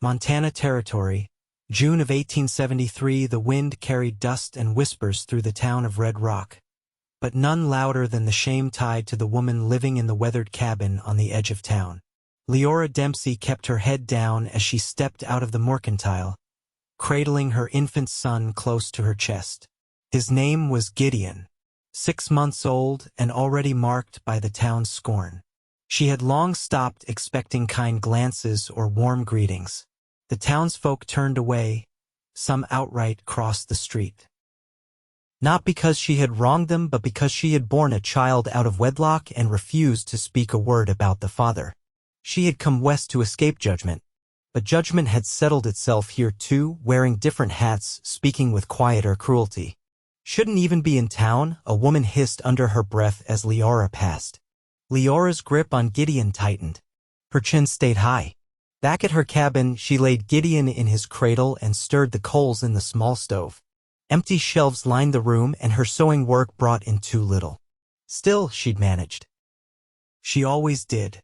Montana Territory, June of 1873. The wind carried dust and whispers through the town of Red Rock, but none louder than the shame tied to the woman living in the weathered cabin on the edge of town. Liora Dempsey kept her head down as she stepped out of the mercantile, cradling her infant son close to her chest. His name was Gideon, 6 months old and already marked by the town's scorn. She had long stopped expecting kind glances or warm greetings. The townsfolk turned away, some outright crossed the street. Not because she had wronged them, but because she had borne a child out of wedlock and refused to speak a word about the father. She had come west to escape judgment, but judgment had settled itself here too, wearing different hats, speaking with quieter cruelty. Shouldn't even be in town, a woman hissed under her breath as Liora passed. Leora's grip on Gideon tightened. Her chin stayed high. Back at her cabin, she laid Gideon in his cradle and stirred the coals in the small stove. Empty shelves lined the room, and her sewing work brought in too little. Still, she'd managed. She always did.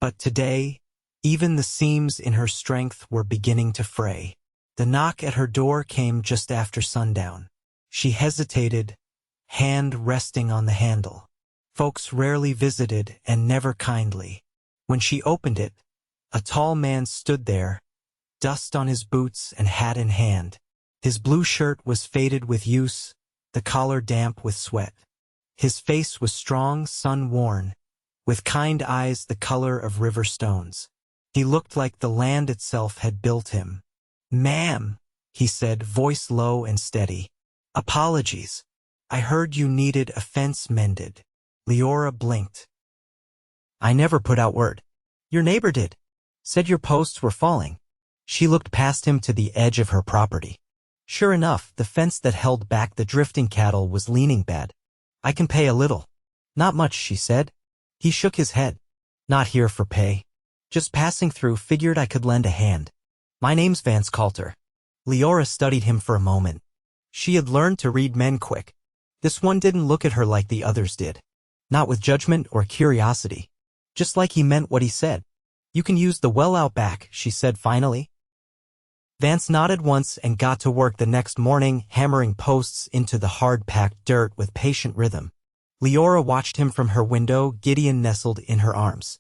But today, even the seams in her strength were beginning to fray. The knock at her door came just after sundown. She hesitated, hand resting on the handle. Folks rarely visited, and never kindly. When she opened it, a tall man stood there, dust on his boots and hat in hand. His blue shirt was faded with use, the collar damp with sweat. His face was strong, sun-worn, with kind eyes the color of river stones. He looked like the land itself had built him. "Ma'am," he said, voice low and steady. "Apologies. I heard you needed a fence mended." Liora blinked. "I never put out word. Your neighbor did. Said your posts were falling." She looked past him to the edge of her property. Sure enough, the fence that held back the drifting cattle was leaning bad. "I can pay a little." "Not much," she said. He shook his head. "Not here for pay. Just passing through, figured I could lend a hand. My name's Vance Colter." Liora studied him for a moment. She had learned to read men quick. This one didn't look at her like the others did. Not with judgment or curiosity. Just like he meant what he said. "You can use the well out back," she said finally. Vance nodded once and got to work the next morning, hammering posts into the hard-packed dirt with patient rhythm. Liora watched him from her window, Gideon nestled in her arms.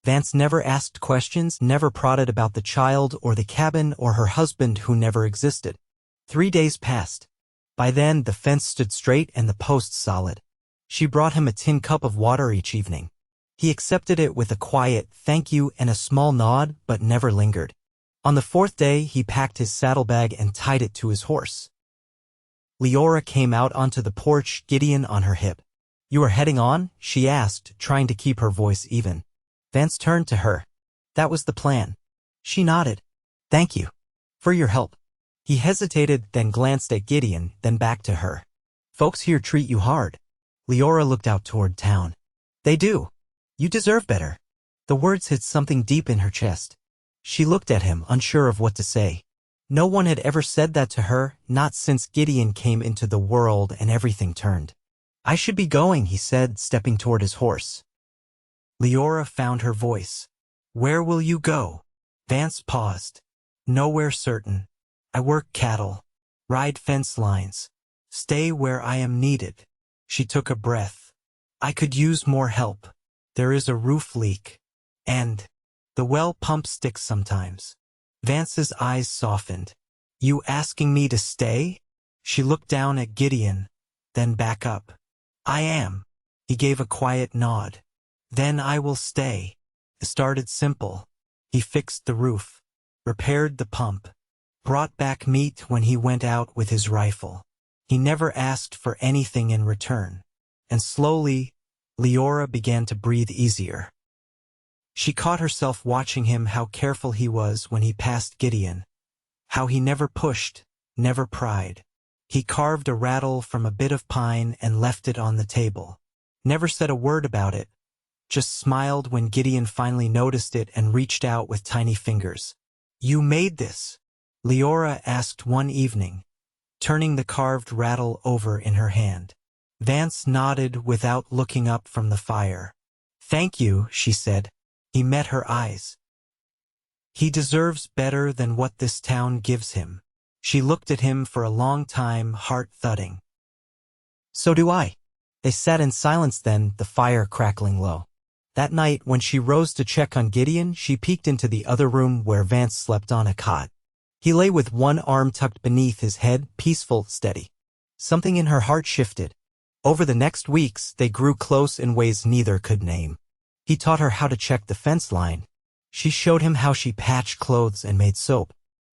Vance never asked questions, never prodded about the child or the cabin or her husband who never existed. 3 days passed. By then, the fence stood straight and the posts solid. She brought him a tin cup of water each evening. He accepted it with a quiet thank you and a small nod, but never lingered. On the 4th day, he packed his saddlebag and tied it to his horse. Liora came out onto the porch, Gideon on her hip. "You are heading on?" she asked, trying to keep her voice even. Vance turned to her. "That was the plan." She nodded. "Thank you. For your help." He hesitated, then glanced at Gideon, then back to her. "Folks here treat you hard." Liora looked out toward town. "They do. You deserve better." The words hit something deep in her chest. She looked at him, unsure of what to say. No one had ever said that to her, not since Gideon came into the world and everything turned. "I should be going," he said, stepping toward his horse. Liora found her voice. "Where will you go?" Vance paused. "Nowhere certain. I work cattle, ride fence lines, stay where I am needed." She took a breath. "I could use more help. There is a roof leak. And the well pump sticks sometimes." Vance's eyes softened. "You asking me to stay?" She looked down at Gideon, then back up. "I am." He gave a quiet nod. "Then I will stay." It started simple. He fixed the roof, repaired the pump, brought back meat when he went out with his rifle. He never asked for anything in return. And slowly, Liora began to breathe easier. She caught herself watching him, how careful he was when he passed Gideon, how he never pushed, never pried. He carved a rattle from a bit of pine and left it on the table. Never said a word about it, just smiled when Gideon finally noticed it and reached out with tiny fingers. "You made this?" Liora asked one evening, turning the carved rattle over in her hand. Vance nodded without looking up from the fire. "Thank you," she said. He met her eyes. He deserves better than what this town gives him. She looked at him for a long time, heart thudding. So do I. They sat in silence then, the fire crackling low. That night, when she rose to check on Gideon, she peeked into the other room where Vance slept on a cot. He lay with one arm tucked beneath his head, peaceful, steady. Something in her heart shifted. Over the next weeks, they grew close in ways neither could name. He taught her how to check the fence line. She showed him how she patched clothes and made soap.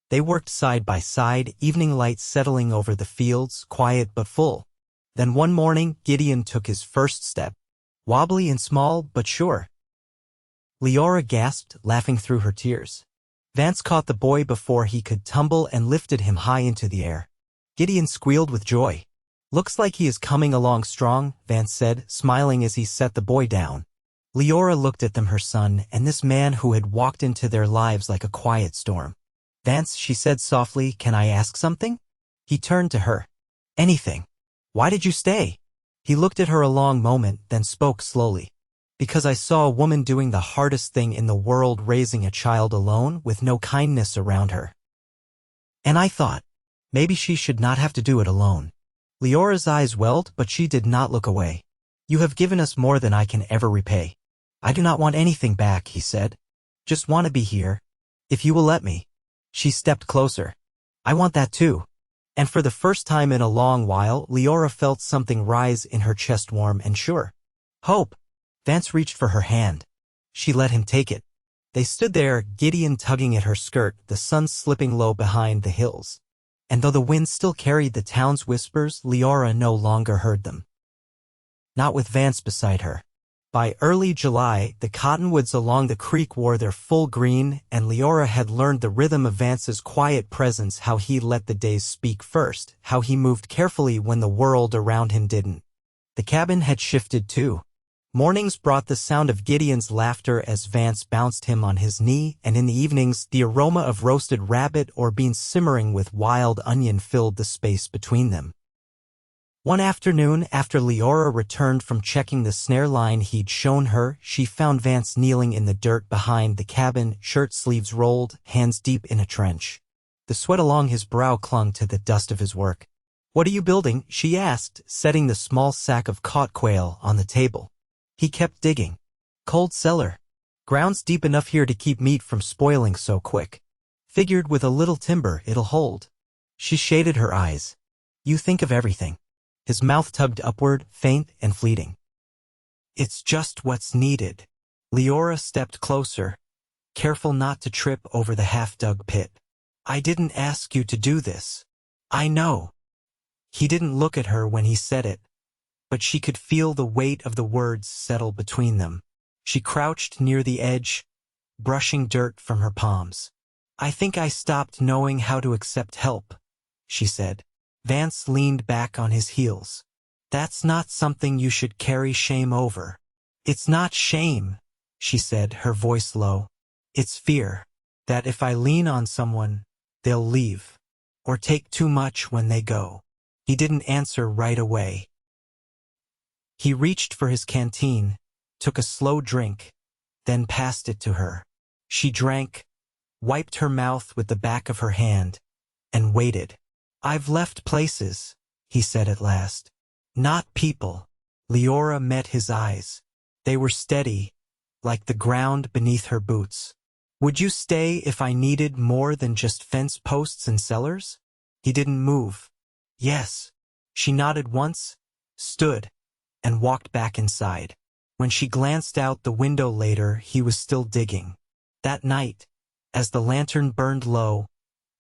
They worked side by side, evening light settling over the fields, quiet but full. Then one morning, Gideon took his first step. Wobbly and small, but sure. Liora gasped, laughing through her tears. Vance caught the boy before he could tumble and lifted him high into the air. Gideon squealed with joy. Looks like he is coming along strong, Vance said, smiling as he set the boy down. Liora looked at them, her son, and this man who had walked into their lives like a quiet storm. Vance, she said softly, can I ask something? He turned to her. Anything. Why did you stay? He looked at her a long moment, then spoke slowly. Because I saw a woman doing the hardest thing in the world, raising a child alone with no kindness around her. And I thought, maybe she should not have to do it alone. Leora's eyes welled, but she did not look away. You have given us more than I can ever repay. I do not want anything back, he said. Just want to be here. If you will let me. She stepped closer. I want that too. And for the first time in a long while, Liora felt something rise in her chest, warm and sure. Hope. Vance reached for her hand. She let him take it. They stood there, Gideon tugging at her skirt, the sun slipping low behind the hills. And though the wind still carried the town's whispers, Liora no longer heard them. Not with Vance beside her. By early July, the cottonwoods along the creek wore their full green, and Liora had learned the rhythm of Vance's quiet presence, how he let the days speak first, how he moved carefully when the world around him didn't. The cabin had shifted too. Mornings brought the sound of Gideon's laughter as Vance bounced him on his knee, and in the evenings, the aroma of roasted rabbit or beans simmering with wild onion filled the space between them. One afternoon, after Liora returned from checking the snare line he'd shown her, she found Vance kneeling in the dirt behind the cabin, shirt sleeves rolled, hands deep in a trench. The sweat along his brow clung to the dust of his work. What are you building? She asked, setting the small sack of caught quail on the table. He kept digging. Cold cellar. Ground's deep enough here to keep meat from spoiling so quick. Figured with a little timber it'll hold. She shaded her eyes. You think of everything. His mouth tugged upward, faint and fleeting. It's just what's needed. Liora stepped closer, careful not to trip over the half-dug pit. I didn't ask you to do this. I know. He didn't look at her when he said it, but she could feel the weight of the words settle between them. She crouched near the edge, brushing dirt from her palms. I think I stopped knowing how to accept help, she said. Vance leaned back on his heels. That's not something you should carry shame over. It's not shame, she said, her voice low. It's fear that if I lean on someone, they'll leave or take too much when they go. He didn't answer right away. He reached for his canteen, took a slow drink, then passed it to her. She drank, wiped her mouth with the back of her hand, and waited. I've left places, he said at last. Not people. Liora met his eyes. They were steady, like the ground beneath her boots. Would you stay if I needed more than just fence posts and cellars? He didn't move. Yes. She nodded once, stood, and walked back inside. When she glanced out the window later, he was still digging. That night, as the lantern burned low,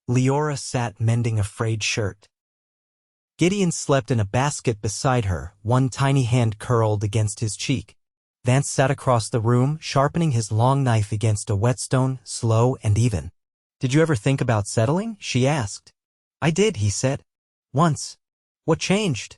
Liora sat mending a frayed shirt. Gideon slept in a basket beside her, one tiny hand curled against his cheek. Vance sat across the room, sharpening his long knife against a whetstone, slow and even. Did you ever think about settling? She asked. I did, he said. Once. What changed?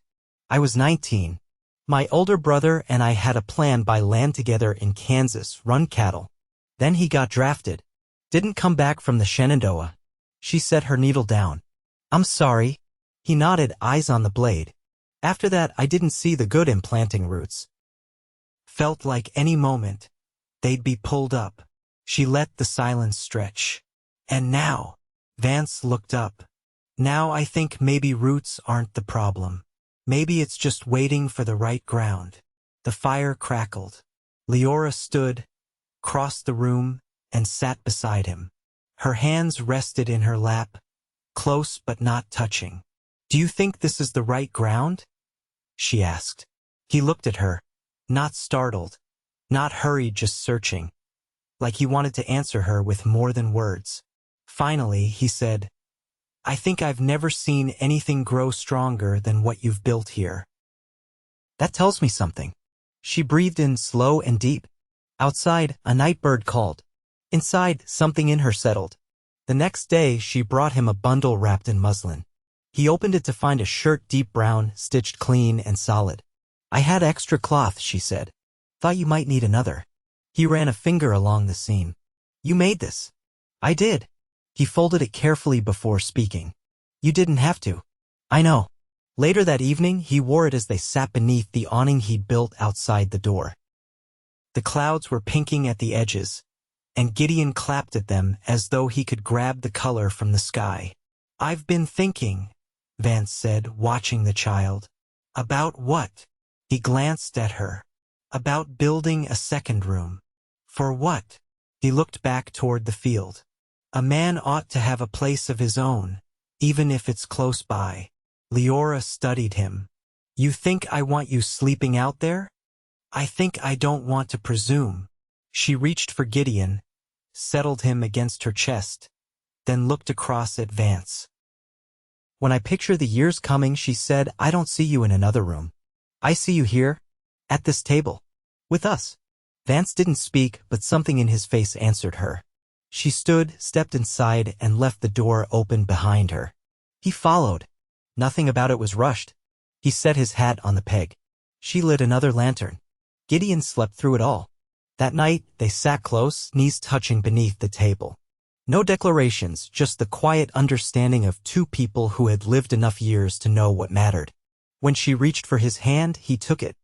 I was 19. My older brother and I had a plan: buy land together in Kansas, run cattle. Then he got drafted. Didn't come back from the Shenandoah. She set her needle down. I'm sorry. He nodded, eyes on the blade. After that, I didn't see the good in planting roots. Felt like any moment, they'd be pulled up. She let the silence stretch. And now, Vance looked up. Now I think maybe roots aren't the problem. Maybe it's just waiting for the right ground. The fire crackled. Liora stood, crossed the room, and sat beside him. Her hands rested in her lap, close but not touching. "Do you think this is the right ground?" she asked. He looked at her, not startled, not hurried, just searching, like he wanted to answer her with more than words. Finally, he said, "I think I've never seen anything grow stronger than what you've built here." "That tells me something." She breathed in slow and deep. Outside, a night bird called. Inside, something in her settled. The next day, she brought him a bundle wrapped in muslin. He opened it to find a shirt deep brown, stitched clean and solid. "I had extra cloth," she said. "Thought you might need another." He ran a finger along the seam. "You made this." "I did." He folded it carefully before speaking. "You didn't have to." "I know." Later that evening, he wore it as they sat beneath the awning he'd built outside the door. The clouds were pinking at the edges, and Gideon clapped at them as though he could grab the color from the sky. "I've been thinking," Vance said, watching the child. "About what?" He glanced at her. "About building a second room." "For what?" He looked back toward the field. "A man ought to have a place of his own, even if it's close by." Liora studied him. "You think I want you sleeping out there?" "I think I don't want to presume." She reached for Gideon, settled him against her chest, then looked across at Vance. "When I picture the years coming," she said, "I don't see you in another room. I see you here, at this table, with us." Vance didn't speak, but something in his face answered her. She stood, stepped inside, and left the door open behind her. He followed. Nothing about it was rushed. He set his hat on the peg. She lit another lantern. Gideon slept through it all. That night, they sat close, knees touching beneath the table. No declarations, just the quiet understanding of two people who had lived enough years to know what mattered. When she reached for his hand, he took it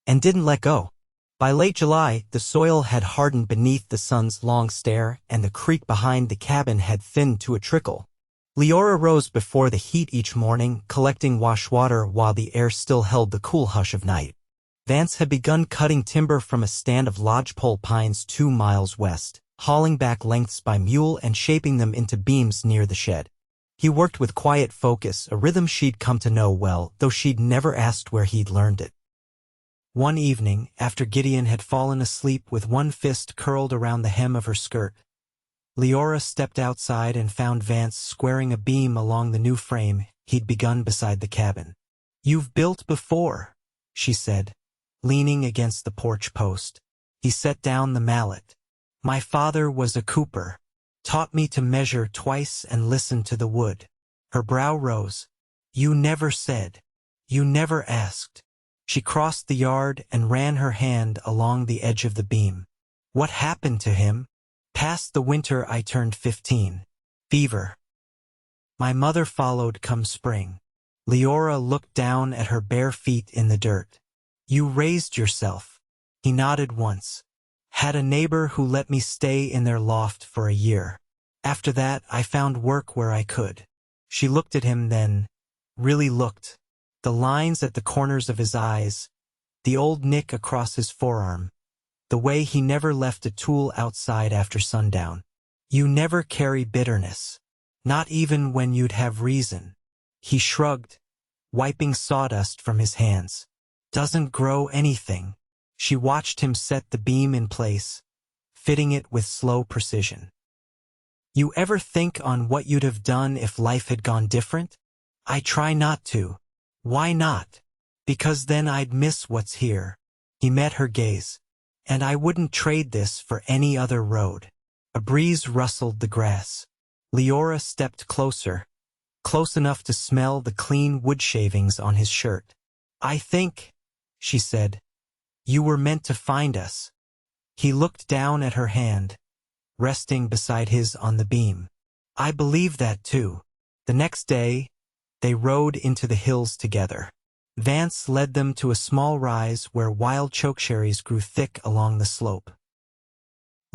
and didn't let go. By late July, the soil had hardened beneath the sun's long stare, and the creek behind the cabin had thinned to a trickle. Liora rose before the heat each morning, collecting wash water while the air still held the cool hush of night. Vance had begun cutting timber from a stand of lodgepole pines 2 miles west, hauling back lengths by mule and shaping them into beams near the shed. He worked with quiet focus, a rhythm she'd come to know well, though she'd never asked where he'd learned it. One evening, after Gideon had fallen asleep with one fist curled around the hem of her skirt, Liora stepped outside and found Vance squaring a beam along the new frame he'd begun beside the cabin. "You've built before," she said, leaning against the porch post. He set down the mallet. "My father was a cooper. Taught me to measure twice and listen to the wood." Her brow rose. "You never said. You never asked." She crossed the yard and ran her hand along the edge of the beam. "What happened to him? Past the winter I turned 15. Fever. My mother followed come spring." Liora looked down at her bare feet in the dirt. "You raised yourself." He nodded once. "Had a neighbor who let me stay in their loft for a year. After that, I found work where I could." She looked at him then, really looked. The lines at the corners of his eyes, the old nick across his forearm, the way he never left a tool outside after sundown. "You never carry bitterness. Not even when you'd have reason." He shrugged, wiping sawdust from his hands. "Doesn't grow anything." She watched him set the beam in place, fitting it with slow precision. "You ever think on what you'd have done if life had gone different?" "I try not to." "Why not?" "Because then I'd miss what's here." He met her gaze. "And I wouldn't trade this for any other road." A breeze rustled the grass. Liora stepped closer, close enough to smell the clean wood shavings on his shirt. "I think," she said, "you were meant to find us." He looked down at her hand, resting beside his on the beam. "I believe that too." The next day, they rode into the hills together. Vance led them to a small rise where wild chokecherries grew thick along the slope.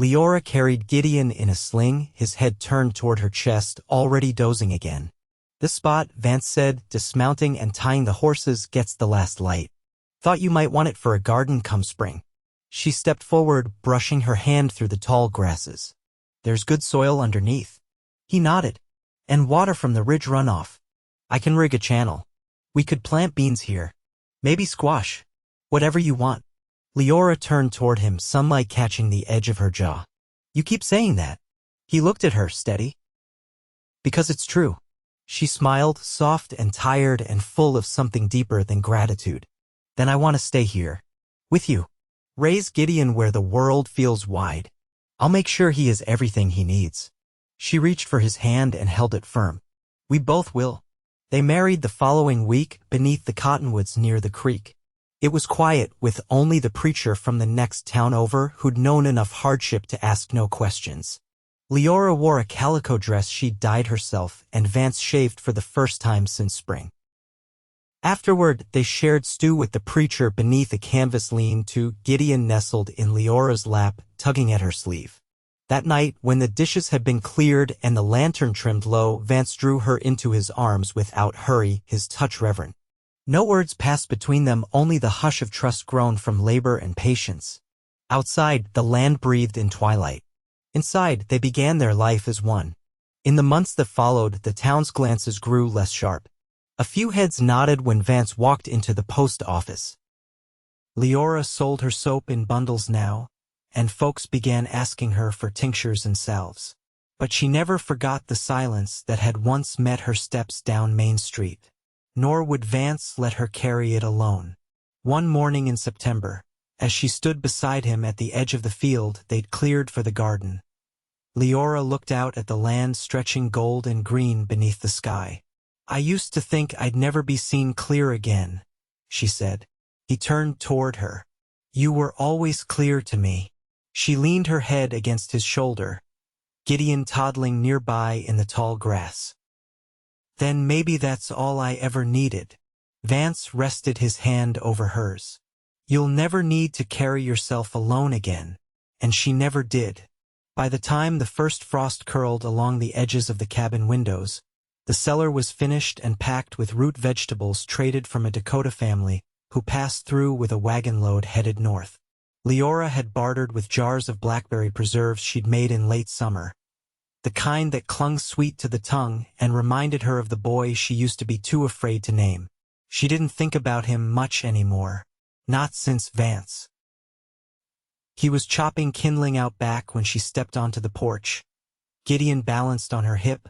Liora carried Gideon in a sling, his head turned toward her chest, already dozing again. "This spot," Vance said, dismounting and tying the horses, "gets the last light. Thought you might want it for a garden come spring." She stepped forward, brushing her hand through the tall grasses. "There's good soil underneath." He nodded. "And water from the ridge runoff. I can rig a channel. We could plant beans here. Maybe squash. Whatever you want." Liora turned toward him, sunlight catching the edge of her jaw. "You keep saying that." He looked at her, steady. "Because it's true." She smiled, soft and tired and full of something deeper than gratitude. "Then I want to stay here. With you. Raise Gideon where the world feels wide. I'll make sure he has everything he needs." She reached for his hand and held it firm. "We both will." They married the following week beneath the cottonwoods near the creek. It was quiet, with only the preacher from the next town over who'd known enough hardship to ask no questions. Liora wore a calico dress she'd dyed herself, and Vance shaved for the first time since spring. Afterward, they shared stew with the preacher beneath a canvas lean-to. Gideon nestled in Leora's lap, tugging at her sleeve. That night, when the dishes had been cleared and the lantern trimmed low, Vance drew her into his arms without hurry, his touch reverent. No words passed between them, only the hush of trust grown from labor and patience. Outside, the land breathed in twilight. Inside, they began their life as one. In the months that followed, the town's glances grew less sharp. A few heads nodded when Vance walked into the post office. Liora sold her soap in bundles now, and folks began asking her for tinctures and salves. But she never forgot the silence that had once met her steps down Main Street. Nor would Vance let her carry it alone. One morning in September, as she stood beside him at the edge of the field they'd cleared for the garden, Liora looked out at the land stretching gold and green beneath the sky. "I used to think I'd never be seen clear again," she said. He turned toward her. "You were always clear to me." She leaned her head against his shoulder, Gideon toddling nearby in the tall grass. "Then maybe that's all I ever needed." Vance rested his hand over hers. "You'll never need to carry yourself alone again." And she never did. By the time the first frost curled along the edges of the cabin windows, the cellar was finished and packed with root vegetables traded from a Dakota family who passed through with a wagon load headed north. Liora had bartered with jars of blackberry preserves she'd made in late summer, the kind that clung sweet to the tongue and reminded her of the boy she used to be too afraid to name. She didn't think about him much anymore, not since Vance. He was chopping kindling out back when she stepped onto the porch. Gideon balanced on her hip,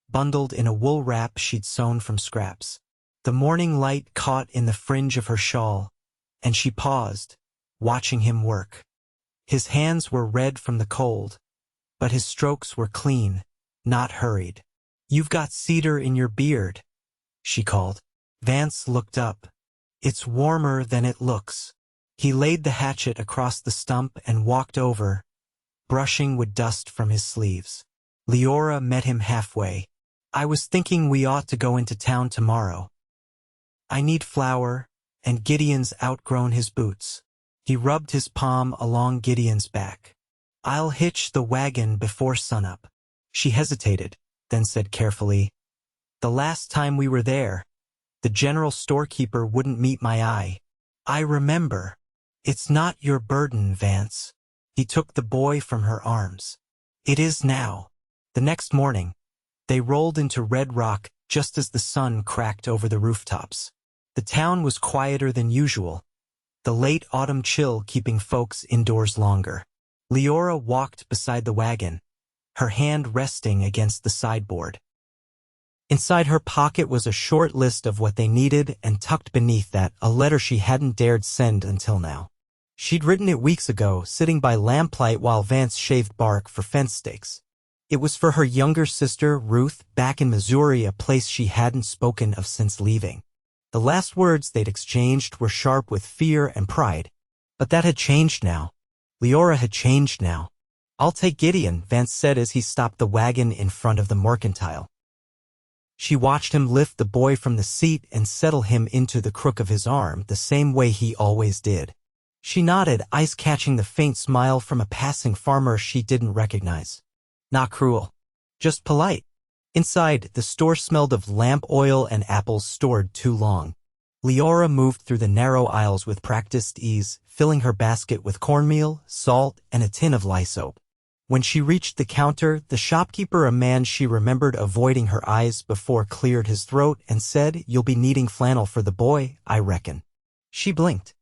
bundled in a wool wrap she'd sewn from scraps. The morning light caught in the fringe of her shawl, and she paused, watching him work. His hands were red from the cold, but his strokes were clean, not hurried. "You've got cedar in your beard," she called. Vance looked up. "It's warmer than it looks." He laid the hatchet across the stump and walked over, brushing wood dust from his sleeves. Liora met him halfway. "I was thinking we ought to go into town tomorrow. I need flour, and Gideon's outgrown his boots." He rubbed his palm along Gideon's back. "I'll hitch the wagon before sunup." She hesitated, then said carefully, "The last time we were there, the general storekeeper wouldn't meet my eye." "I remember." "It's not your burden, Vance." He took the boy from her arms. "It is now." The next morning, they rolled into Red Rock just as the sun cracked over the rooftops. The town was quieter than usual, the late autumn chill keeping folks indoors longer. Liora walked beside the wagon, her hand resting against the sideboard. Inside her pocket was a short list of what they needed, and tucked beneath that, a letter she hadn't dared send until now. She'd written it weeks ago, sitting by lamplight while Vance shaved bark for fence stakes. It was for her younger sister, Ruth, back in Missouri, a place she hadn't spoken of since leaving. The last words they'd exchanged were sharp with fear and pride. But that had changed now. Liora had changed now. "I'll take Gideon," Vance said as he stopped the wagon in front of the mercantile. She watched him lift the boy from the seat and settle him into the crook of his arm, the same way he always did. She nodded, eyes catching the faint smile from a passing farmer she didn't recognize. Not cruel. Just polite. Inside, the store smelled of lamp oil and apples stored too long. Liora moved through the narrow aisles with practiced ease, filling her basket with cornmeal, salt, and a tin of lye soap. When she reached the counter, the shopkeeper, a man she remembered avoiding her eyes before, cleared his throat and said, "You'll be needing flannel for the boy, I reckon." She blinked.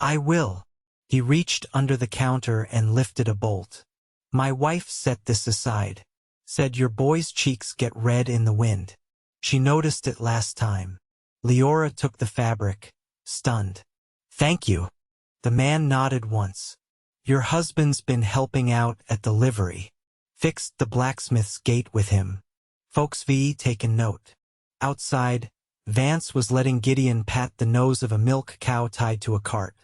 "I will." He reached under the counter and lifted a bolt. "My wife set this aside. Said your boy's cheeks get red in the wind. She noticed it last time." Liora took the fabric, stunned. "Thank you." The man nodded once. "Your husband's been helping out at the livery. Fixed the blacksmith's gate with him." Folks V taken note. Outside, Vance was letting Gideon pat the nose of a milk cow tied to a cart.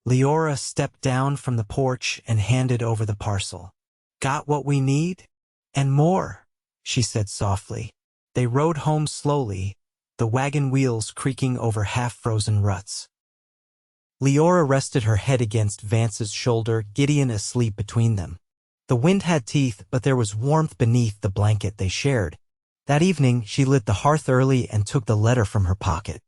Liora stepped down from the porch and handed over the parcel. "Got what we need? And more," she said softly. They rode home slowly, the wagon wheels creaking over half-frozen ruts. Liora rested her head against Vance's shoulder, Gideon asleep between them. The wind had teeth, but there was warmth beneath the blanket they shared. That evening, she lit the hearth early and took the letter from her pocket.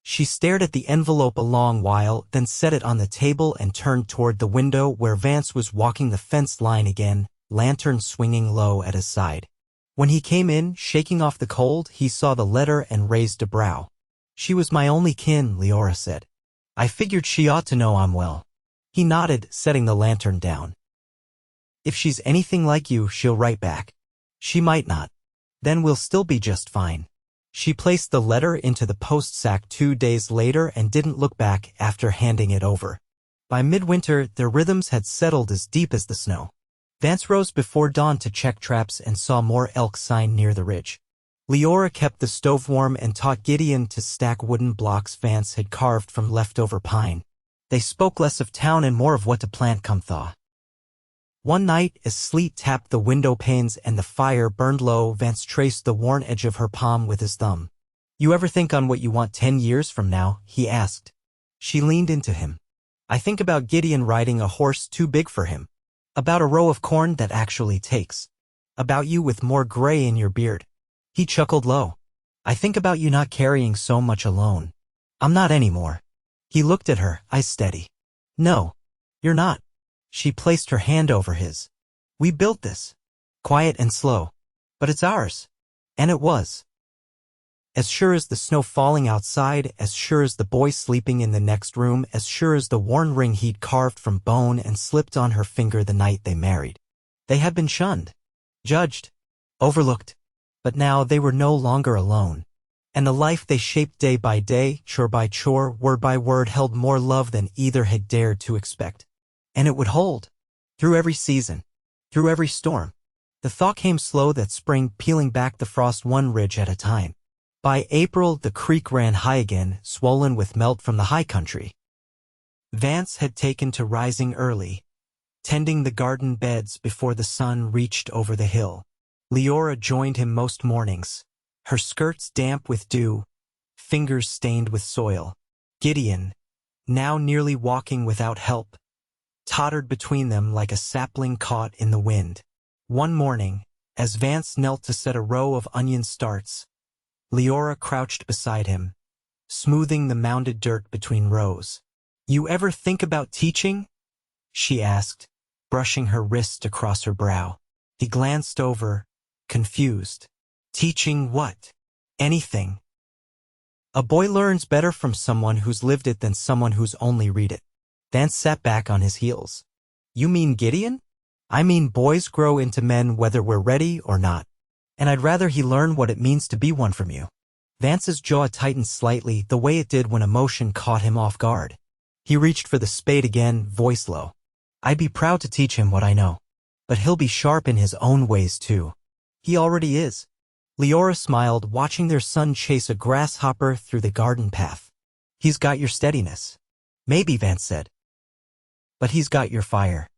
She stared at the envelope a long while, then set it on the table and turned toward the window where Vance was walking the fence line again, lantern swinging low at his side. When he came in, shaking off the cold, he saw the letter and raised a brow. "She was my only kin," Liora said. "I figured she ought to know I'm well." He nodded, setting the lantern down. "If she's anything like you, she'll write back. She might not. Then we'll still be just fine." She placed the letter into the post sack 2 days later and didn't look back after handing it over. By midwinter, their rhythms had settled as deep as the snow. Vance rose before dawn to check traps and saw more elk sign near the ridge. Liora kept the stove warm and taught Gideon to stack wooden blocks Vance had carved from leftover pine. They spoke less of town and more of what to plant come thaw. One night, as sleet tapped the window panes and the fire burned low, Vance traced the worn edge of her palm with his thumb. "You ever think on what you want 10 years from now?" he asked. She leaned into him. "I think about Gideon riding a horse too big for him. About a row of corn that actually takes. About you with more gray in your beard." He chuckled low. "I think about you not carrying so much alone. I'm not anymore." He looked at her, eyes steady. "No, you're not." She placed her hand over his. "We built this. Quiet and slow. But it's ours." And it was. As sure as the snow falling outside, as sure as the boy sleeping in the next room, as sure as the worn ring he'd carved from bone and slipped on her finger the night they married. They had been shunned, judged, overlooked. But now they were no longer alone. And the life they shaped day by day, chore by chore, word by word, held more love than either had dared to expect. And it would hold. Through every season. Through every storm. The thaw came slow that spring, peeling back the frost one ridge at a time. By April, the creek ran high again, swollen with melt from the high country. Vance had taken to rising early, tending the garden beds before the sun reached over the hill. Liora joined him most mornings, her skirts damp with dew, fingers stained with soil. Gideon, now nearly walking without help, tottered between them like a sapling caught in the wind. One morning, as Vance knelt to set a row of onion starts, Liora crouched beside him, smoothing the mounded dirt between rows. "You ever think about teaching?" she asked, brushing her wrist across her brow. He glanced over, confused. "Teaching what?" "Anything." "A boy learns better from someone who's lived it than someone who's only read it." Vance sat back on his heels. "You mean Gideon?" "I mean boys grow into men whether we're ready or not. And I'd rather he learn what it means to be one from you." Vance's jaw tightened slightly, the way it did when emotion caught him off guard. He reached for the spade again, voice low. "I'd be proud to teach him what I know. But he'll be sharp in his own ways too. He already is." Liora smiled, watching their son chase a grasshopper through the garden path. "He's got your steadiness." "Maybe," Vance said. "But he's got your fire."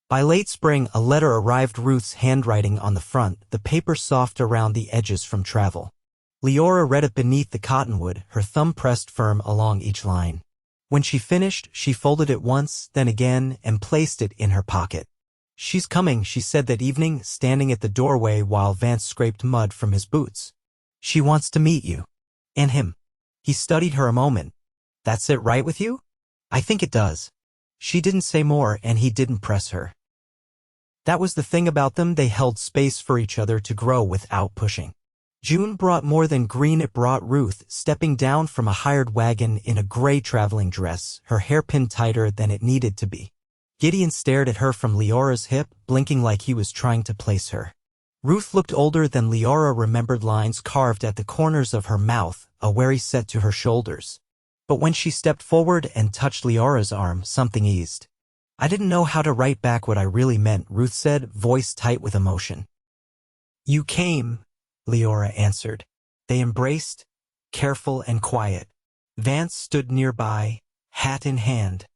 By late spring, a letter arrived, Ruth's handwriting on the front, the paper soft around the edges from travel. Liora read it beneath the cottonwood, her thumb pressed firm along each line. When she finished, she folded it once, then again, and placed it in her pocket. "She's coming," she said that evening, standing at the doorway while Vance scraped mud from his boots. "She wants to meet you." "And him." He studied her a moment. "That's it right with you?" "I think it does." She didn't say more, and he didn't press her. That was the thing about them, they held space for each other to grow without pushing. June brought more than green, it brought Ruth, stepping down from a hired wagon in a gray traveling dress, her hair pinned tighter than it needed to be. Gideon stared at her from Leora's hip, blinking like he was trying to place her. Ruth looked older than Liora remembered, lines carved at the corners of her mouth, a wary set to her shoulders. But when she stepped forward and touched Leora's arm, something eased. "I didn't know how to write back what I really meant," Ruth said, voice tight with emotion. "You came," Liora answered. They embraced, careful and quiet. Vance stood nearby, hat in hand,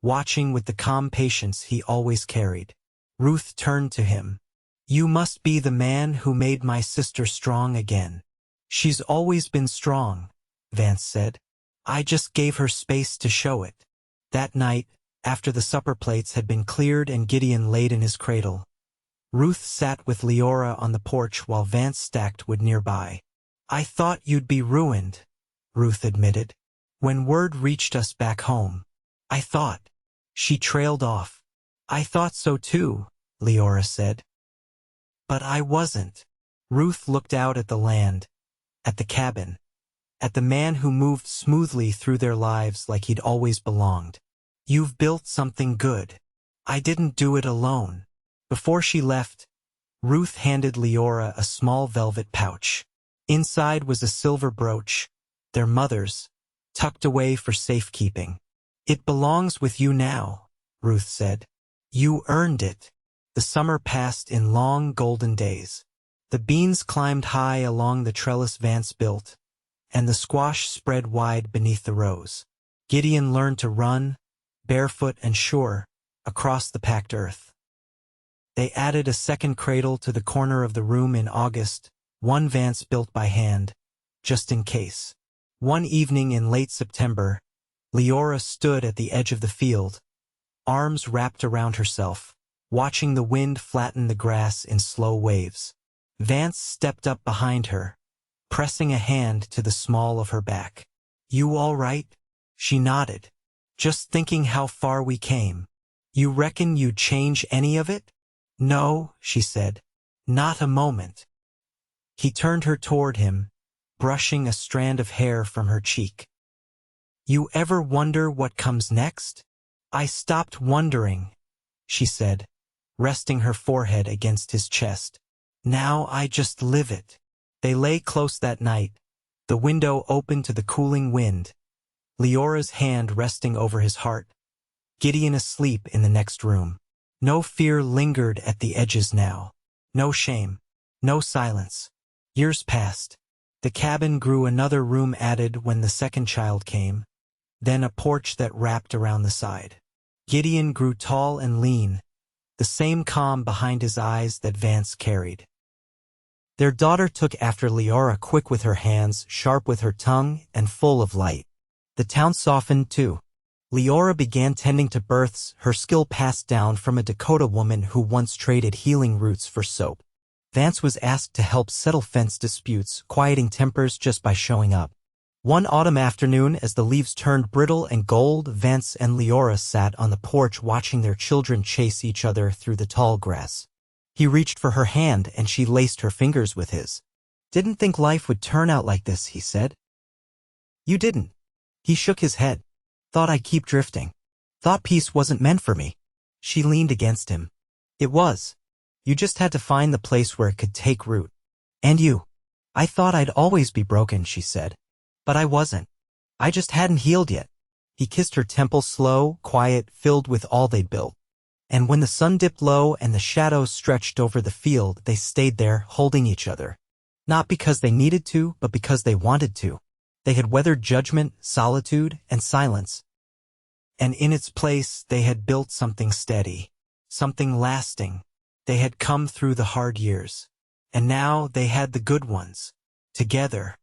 watching with the calm patience he always carried. Ruth turned to him. "You must be the man who made my sister strong again." "She's always been strong," Vance said. "I just gave her space to show it." That night, after the supper plates had been cleared and Gideon laid in his cradle, Ruth sat with Liora on the porch while Vance stacked wood nearby. "I thought you'd be ruined," Ruth admitted. "When word reached us back home, I thought." She trailed off. "I thought so too," Liora said. "But I wasn't." Ruth looked out at the land, at the cabin, at the man who moved smoothly through their lives like he'd always belonged. "You've built something good. I didn't do it alone." Before she left, Ruth handed Liora a small velvet pouch. Inside was a silver brooch, their mother's, tucked away for safekeeping. "It belongs with you now," Ruth said. "You earned it." The summer passed in long golden days. The beans climbed high along the trellis Vance built, and the squash spread wide beneath the rows. Gideon learned to run, barefoot and sure, across the packed earth. They added a second cradle to the corner of the room in August, one Vance built by hand, just in case. One evening in late September, Liora stood at the edge of the field, arms wrapped around herself, watching the wind flatten the grass in slow waves. Vance stepped up behind her, pressing a hand to the small of her back. "You all right?" She nodded. "Just thinking how far we came." "You reckon you'd change any of it?" "No," she said. "Not a moment." He turned her toward him, brushing a strand of hair from her cheek. "You ever wonder what comes next?" "I stopped wondering," she said, resting her forehead against his chest. "Now I just live it." They lay close that night, the window open to the cooling wind, Leora's hand resting over his heart, Gideon asleep in the next room. No fear lingered at the edges now. No shame. No silence. Years passed. The cabin grew, another room added when the second child came, then a porch that wrapped around the side. Gideon grew tall and lean, the same calm behind his eyes that Vance carried. Their daughter took after Liora, quick with her hands, sharp with her tongue, and full of light. The town softened too. Liora began tending to births, her skill passed down from a Dakota woman who once traded healing roots for soap. Vance was asked to help settle fence disputes, quieting tempers just by showing up. One autumn afternoon, as the leaves turned brittle and gold, Vance and Liora sat on the porch watching their children chase each other through the tall grass. He reached for her hand and she laced her fingers with his. "Didn't think life would turn out like this," he said. "You didn't." He shook his head. "Thought I'd keep drifting. Thought peace wasn't meant for me." She leaned against him. "It was. You just had to find the place where it could take root. And you." "I thought I'd always be broken," she said. "But I wasn't. I just hadn't healed yet." He kissed her temple, slow, quiet, filled with all they'd built. And when the sun dipped low and the shadows stretched over the field, they stayed there, holding each other. Not because they needed to, but because they wanted to. They had weathered judgment, solitude, and silence. And in its place, they had built something steady, something lasting. They had come through the hard years. And now they had the good ones. Together.